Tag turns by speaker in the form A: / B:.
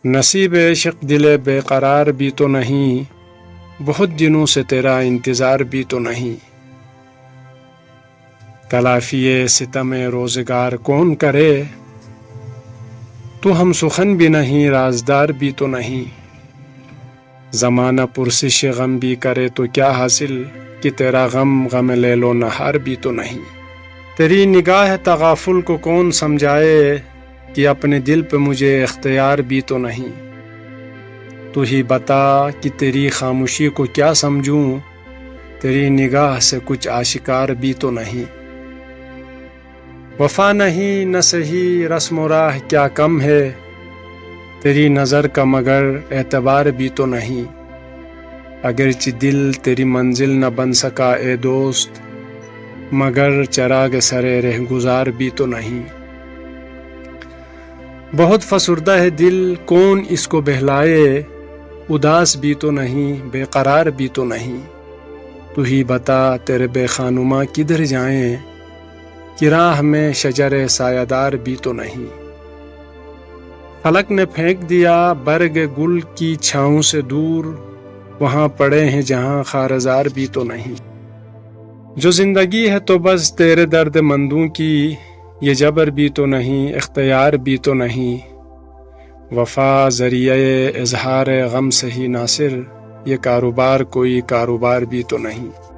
A: نصیب عشق دل بے قرار بھی تو نہیں، بہت دنوں سے تیرا انتظار بھی تو نہیں۔ تلافی ستم روزگار کون کرے، تو ہم سخن بھی نہیں، رازدار بھی تو نہیں۔ زمانہ پرسش غم بھی کرے تو کیا حاصل، کہ تیرا غم غم لیل و نہار بھی تو نہیں۔ تیری نگاہ تغافل کو کون سمجھائے، کہ اپنے دل پہ مجھے اختیار بھی تو نہیں۔ تو ہی بتا کہ تیری خاموشی کو کیا سمجھوں، تیری نگاہ سے کچھ آشکار بھی تو نہیں۔ وفا نہیں نہ صحیح رسم و راہ کیا کم ہے، تیری نظر کا مگر اعتبار بھی تو نہیں۔ اگرچہ دل تیری منزل نہ بن سکا اے دوست، مگر چراغ سرے رہ گزار بھی تو نہیں۔ بہت فسردہ ہے دل کون اس کو بہلائے، اداس بھی تو نہیں بے قرار بھی تو نہیں۔ تو ہی بتا تیرے بے خانماں کدھر جائیں، کہ راہ میں شجر سایہ دار بھی تو نہیں۔ فلک نے پھینک دیا برگ گل کی چھاؤں سے دور، وہاں پڑے ہیں جہاں خارزار بھی تو نہیں۔ جو زندگی ہے تو بس تیرے درد مندوں کی، یہ جبر بھی تو نہیں اختیار بھی تو نہیں۔ وفا ذریعہ اظہار غم سے ہی ناصر، یہ کاروبار کوئی کاروبار بھی تو نہیں۔